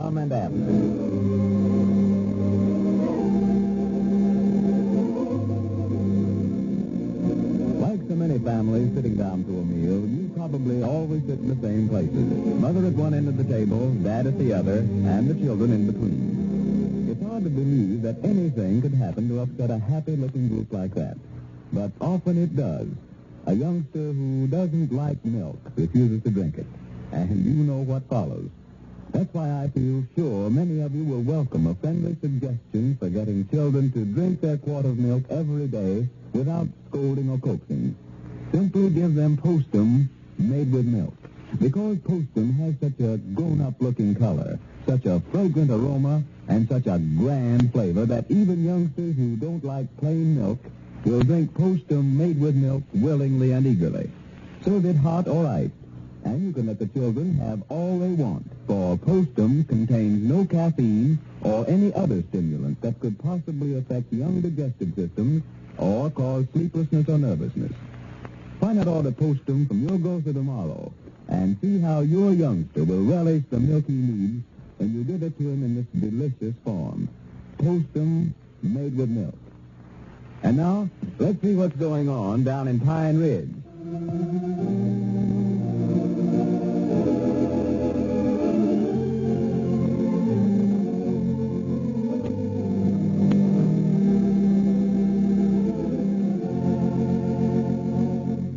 Lum and Abner. Like so many families sitting down to a meal, you probably always sit in the same places. Mother at one end of the table, Dad at the other, and the children in between. It's hard to believe that anything could happen to upset a happy-looking group like that. But often it does. A youngster who doesn't like milk refuses to drink it. And you know what follows. That's why I feel sure many of you will welcome a friendly suggestion for getting children to drink their quart of milk every day without scolding or coaxing. Simply give them Postum made with milk. Because Postum has such a grown-up-looking color, such a fragrant aroma, and such a grand flavor that even youngsters who don't like plain milk will drink Postum made with milk willingly and eagerly. Serve it hot or iced, and you can let the children have all they want, for Postum contains no caffeine or any other stimulant that could possibly affect young digestive systems or cause sleeplessness or nervousness. Find out all the Postum from your grocer tomorrow and see how your youngster will relish the milk he needs when you give it to him in this delicious form. Postum made with milk. And now, let's see what's going on down in Pine Ridge.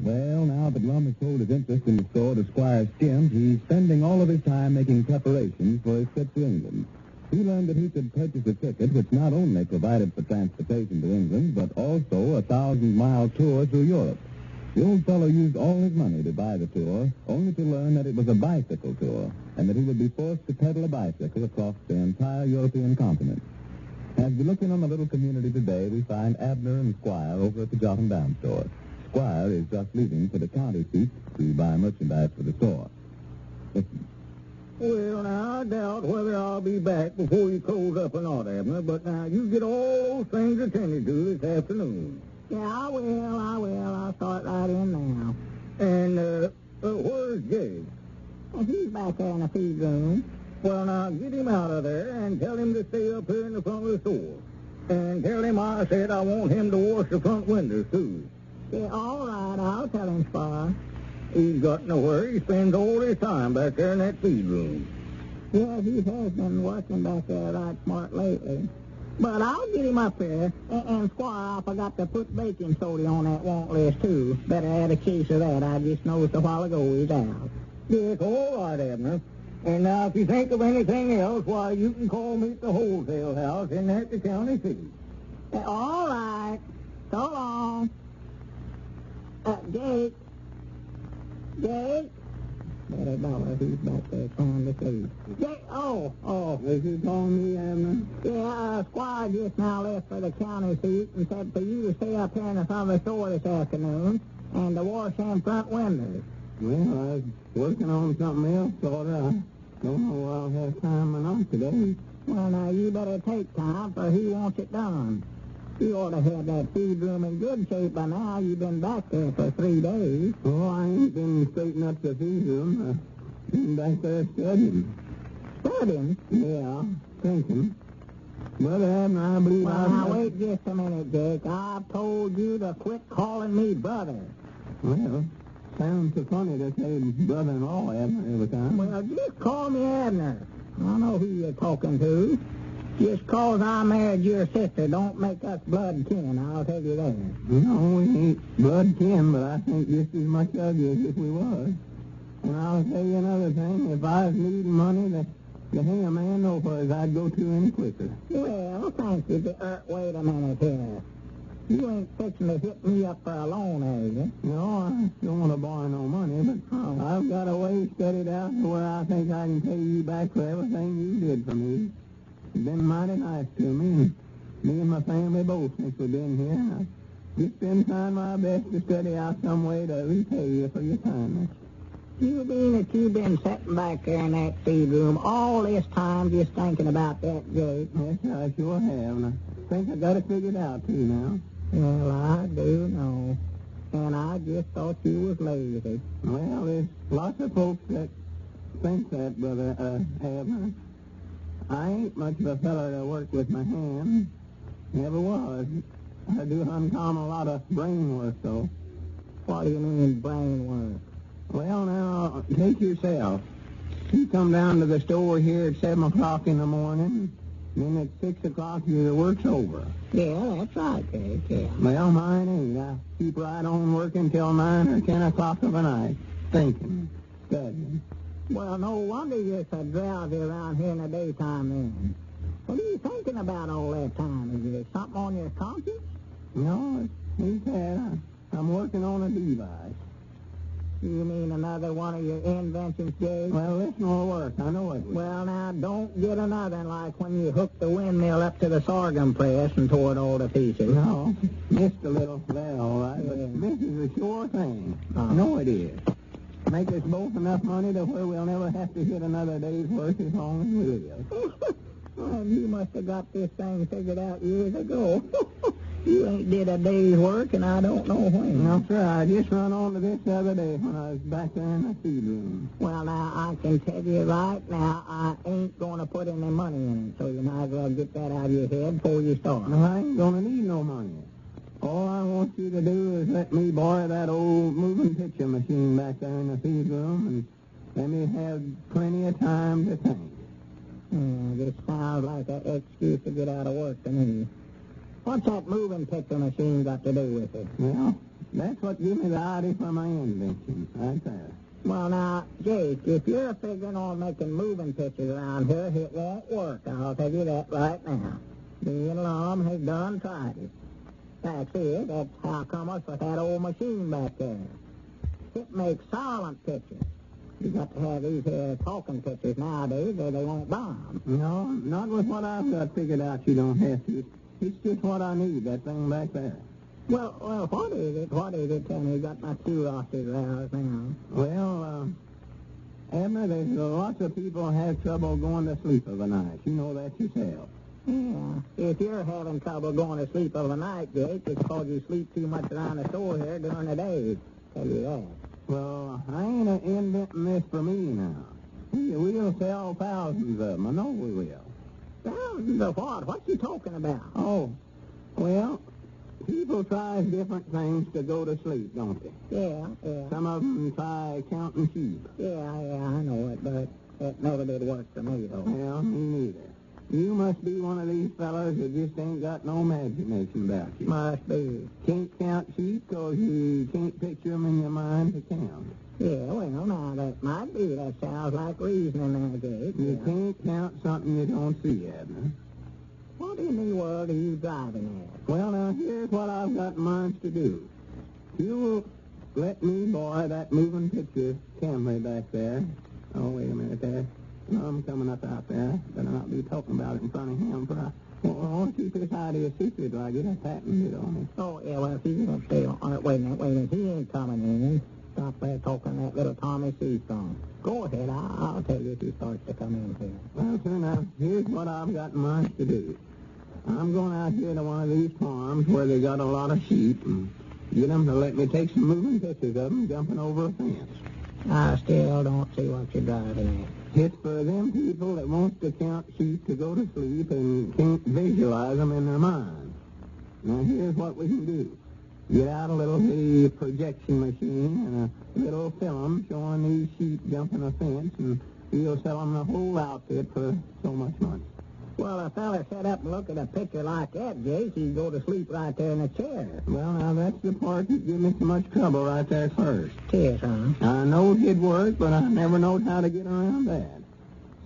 Well, now that Lum has sold his interest in the store to Squire Skimp, he's spending all of his time making preparations for his trip to England. He learned that he could purchase a ticket which not only provided for transportation to England, but also a 1,000-mile tour through Europe. The old fellow used all his money to buy the tour, only to learn that it was a bicycle tour, and that he would be forced to pedal a bicycle across the entire European continent. As we look in on the little community today, we find Abner and Squire over at the Jot and Down store. Squire is just leaving for the county seat to buy merchandise for the store. Well, now, I doubt whether I'll be back before you close up or not, Abner, but now you get all those things attended to this afternoon. Yeah, I will. I'll start right in now. And, where's Jake? Well, he's back there in the feed room. Well, now, get him out of there and tell him to stay up here in the front of the store. And tell him I said I want him to wash the front windows, too. Yeah, all right, I'll tell him, Squire. He's got nowhere. He spends all his time back there in that feed room. Yeah, he has been working back there right smart lately. But I'll get him up there. And Squire, I forgot to put baking soda on that want list, too. Better add a case of that. I just noticed a while ago he's out. Yes, all right, Abner. And now, if you think of anything else, why, you can call me at the wholesale house in at the county seat. All right. So long. Jake. Jake? Better dollar, he's back there trying to sleep. Jake, oh. Is you calling me, Abner? Yeah, Squire just now left for the county seat and said for you to stay up here in the front of the store this afternoon and to wash them front windows. Well, I was working on something else, sort of. I don't know I'll have time or not today. Well, now, you better take time, for he wants it done. You ought to have that feed room in good shape by now. You've been back there for 3 days. Oh, I ain't been straightening up the feed room. I've been back there studying. Studying? Yeah, thinking. But, Abner, I believe Well, now, wait just a minute, Jake. I've told you to quit calling me brother. Well, sounds so funny to say brother-in-law, Abner, every time. Well, just call me Abner. I know who you're talking to. Just 'cause I married your sister don't make us blood kin, I'll tell you that. No, we ain't blood kin, but I think just as much of you as if we was. And I'll tell you another thing. If I was needing money, the hang a man know where I'd go to any quicker. Well, thank you. Wait a minute here. You ain't fixing to hit me up for a loan, are you? No, I don't want to borrow no money, but I've got a way studied out to where I think I can pay you back for everything you did for me. You've been mighty nice to me, and me and my family both since we've been here. I've just been trying my best to study out some way to repay you for your kindness. You mean that you've been sitting back there in that feed room all this time just thinking about that, Jake? Yes, I sure have, and I think I got it figured out, too, now. Well, I do know. And I just thought you was lazy. Well, there's lots of folks that think that, Brother Abner. I ain't much of a feller to work with my hands. Never was. I do uncommon a lot of brain work, though. What do you mean, brain work? Well, now, take yourself. You come down to the store here at 7 o'clock in the morning, then at 6 o'clock your work's over. Yeah, that's right, Jake, yeah. Well, mine ain't. I keep right on working till 9 or 10 o'clock of the night, thinking, studying. Well, no wonder you're so drowsy around here in the daytime then. What are you thinking about all that time? Is there something on your conscience? No, it's that. I'm working on a device. You mean another one of your inventions, Jake? Well, this will work. I know it will. Well, now, don't get another like when you hooked the windmill up to the sorghum press and tore it all to pieces. No, missed a little there, all right, but this is a sure thing. I know it is. Make us both enough money to where we'll never have to hit another day's work as long as we live. Well, you must have got this thing figured out years ago. You ain't did a day's work, and I don't know when. No, sir, I just run on to this the other day when I was back there in the feed room. Well, now, I can tell you right now, I ain't going to put any money in it, so you might as well get that out of your head before you start. No, I ain't going to need no money. All I want you to do is let me borrow that old moving picture machine back there in the feed room, and let me have plenty of time to think. Yeah, this sounds like an excuse to get out of work to me. What's that moving picture machine got to do with it? Well, that's what gave me the idea for my invention, right there. Well, now, Jake, if you're figuring on making moving pictures around here, it won't work. I'll tell you that right now. Me and Lum has done tried it. That's it. That's how come us with that old machine back there. It makes silent pictures. You got to have these talking pictures nowadays or they won't buy them. No, not with what I've got figured out. You don't have to. It's just what I need, that thing back there. Well, what is it? What is it? Tell me, you got my curiosity aroused now. Well, Abner, there's lots of people have trouble going to sleep of a night. You know that yourself. Yeah. If you're having trouble going to sleep of a night, Jake, it's because you sleep too much around the store here during the day. Tell you that. Well, I ain't inventing this for me now. We'll sell thousands of them. I know we will. Thousands of what? What you talking about? Oh, well, people try different things to go to sleep, don't they? Yeah, yeah. Some of them try counting sheep. Yeah, I know it, but it never did work for me, though. Well, me neither. You must be one of these fellas that just ain't got no imagination about you. Must be. Can't count sheep because you can't picture them in your mind to count. Yeah, well, now, that might be. That sounds like reasoning there, Jake. You can't count something you don't see, Abner. What in the world are you driving at? Well, now, here's what I've got in mind to do. You will let me borrow that moving picture camera back there. Oh, wait a minute there. I'm coming up out there. Better not be talking about it in front of him, for I want to keep this idea secret till I get a patent on it. Oh, yeah, well, if he's going to stay on it, wait a minute. He ain't coming in. Stop there talking that little Tommy C song. Go ahead. I'll tell you if he starts to come in here. Well, sir, now, here's what I've got in mind to do. I'm going out here to one of these farms where they got a lot of sheep and get them to let me take some moving pictures of them jumping over a fence. I still don't see what you're driving at. It's for them people that wants to count sheep to go to sleep and can't visualize them in their mind. Now, here's what we can do. Get out a little bitty projection machine and a little film showing these sheep jumping a fence, and we'll sell them the whole outfit for so much money. Well, a fella set up and look at a picture like that, Jake, he'd go to sleep right there in a chair. Well, now, that's the part that gives me so much trouble right there first. Tis, huh? I knowed it'd work, but I never knowed how to get around that.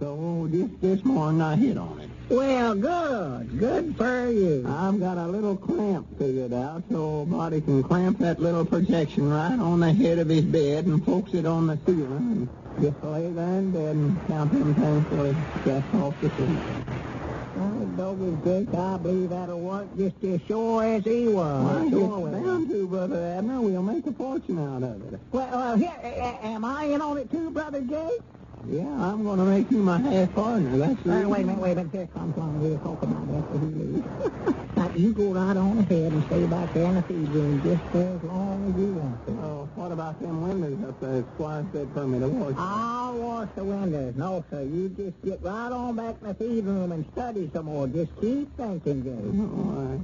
So just this morning I hit on it. Well, good. Good for you. I've got a little clamp figured out so a body can clamp that little projection right on the head of his bed and focus it on the ceiling and just lay there in bed and count them things till he gets off the ceiling. Well, doggy Jake, I believe that'll work just as sure as he was. Well, it's bound to, Brother Abner. We'll make a fortune out of it. Well, here, am I in on it too, Brother Jake? Yeah, I'm going to make you my half partner. That's the Wait a minute. Here comes one. We'll talk about that when he leaves. Now, you go right on ahead and stay back there in the feed room just as long as you want to. Oh, what about them windows up there? Squire said for me to wash. I'll wash the windows. No, sir. You just get right on back in the feed room and study some more. Just keep thinking, Jake. All right.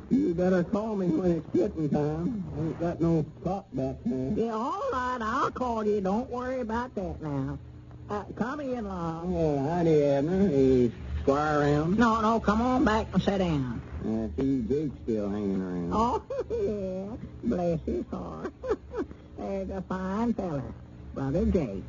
You better call me when it's quitting time. Ain't got no clock back there. Yeah, all right. I'll call you. Don't worry about that now. Come in, Lum. Oh, howdy, Abner. Is Squire around? No. Come on back and sit down. I see Jake's still hanging around. Oh, yeah. Bless his heart. There's a fine fella. Brother Jake.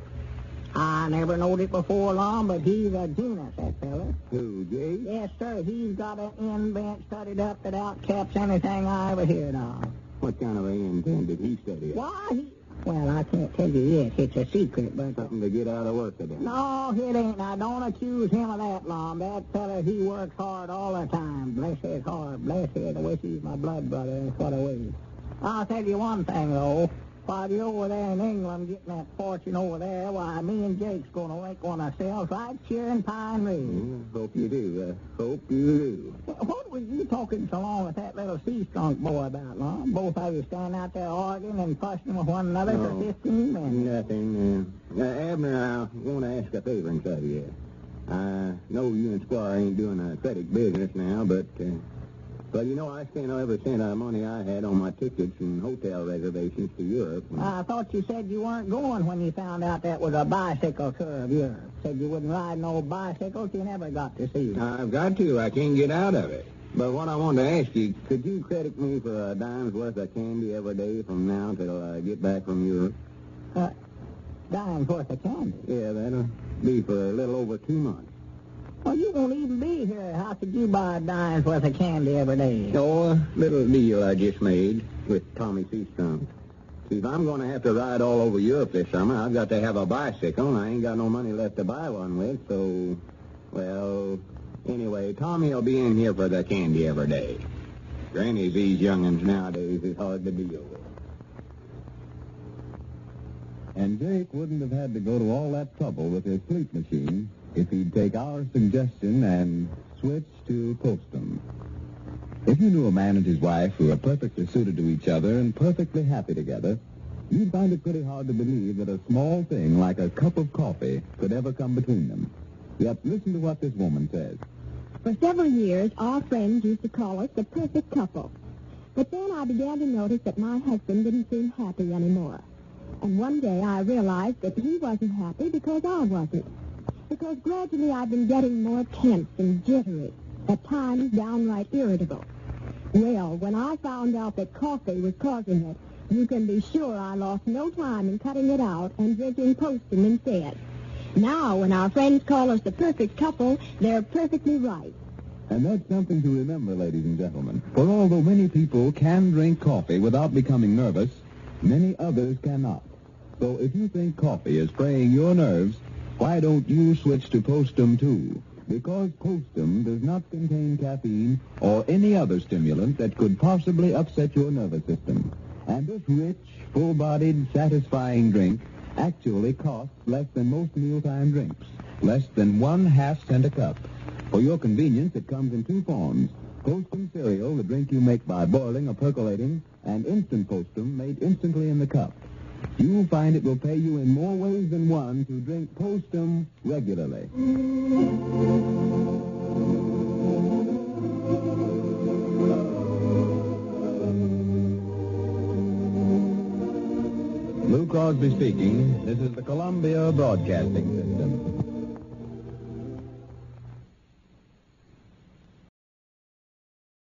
I never knowed it before, Lum, but he's a genius, that fella. Who, Jake? Yes, sir. He's got an invent studied up that outcaps anything I ever heard of. What kind of an invent did he study? Why, well, I can't tell you yet. It's a secret, but... Something to get out of work today. No, it ain't. Now, don't accuse him of that, Lum. That fella, he works hard all the time. Bless his heart. Bless it. I wish he's my blood brother. That's what I wish. I'll tell you one thing, though. While you're over there in England getting that fortune over there, why, me and Jake's going to make one ourselves right here in Pine Ridge. Hope you do. Hope you do. What was you talking so long with that little sea-skunk boy about, Lum? Both of you standing out there arguing and fussing with one another for 15 minutes. Nothing. Abner, I want to ask a favor inside of you. I know you and Squire ain't doing athletic business now, but you know I spent every cent of money I had on my tickets and hotel reservations to Europe. I thought you said you weren't going when you found out that was a bicycle tour of Europe. Said you wouldn't ride no bicycles. You never got to see them. I've got to. I can't get out of it. But what I wanted to ask you, could you credit me for a dime's worth of candy every day from now till I get back from Europe? Dime's worth of candy? Yeah, that'll be for a little over 2 months. Well, you won't even be here. How could you buy a dime's worth of candy every day? Oh, a little deal I just made with Tommy Seastrunk. See, if I'm going to have to ride all over Europe this summer, I've got to have a bicycle, and I ain't got no money left to buy one with, so, well, anyway, Tommy will be in here for the candy every day. Granny's these young'uns nowadays is hard to deal with. And Jake wouldn't have had to go to all that trouble with his sleep machine if he'd take our suggestion and switch to Postum. If you knew a man and his wife who are perfectly suited to each other and perfectly happy together, you'd find it pretty hard to believe that a small thing like a cup of coffee could ever come between them. Yet listen to what this woman says. For several years, our friends used to call us the perfect couple. But then I began to notice that my husband didn't seem happy anymore. And one day I realized that he wasn't happy because I wasn't. Because gradually I've been getting more tense and jittery, at times downright irritable. Well, when I found out that coffee was causing it, you can be sure I lost no time in cutting it out and drinking Postum instead. Now, when our friends call us the perfect couple, they're perfectly right. And that's something to remember, ladies and gentlemen. For although many people can drink coffee without becoming nervous, many others cannot. So if you think coffee is fraying your nerves, why don't you switch to Postum, too? Because Postum does not contain caffeine or any other stimulant that could possibly upset your nervous system. And this rich, full-bodied, satisfying drink actually costs less than most mealtime drinks, less than 1/2 cent a cup. For your convenience, it comes in 2 forms. Postum cereal, the drink you make by boiling or percolating, and instant Postum made instantly in the cup. You'll find it will pay you in more ways than one to drink Postum regularly. Lou Crosby speaking. This is the Columbia Broadcasting System.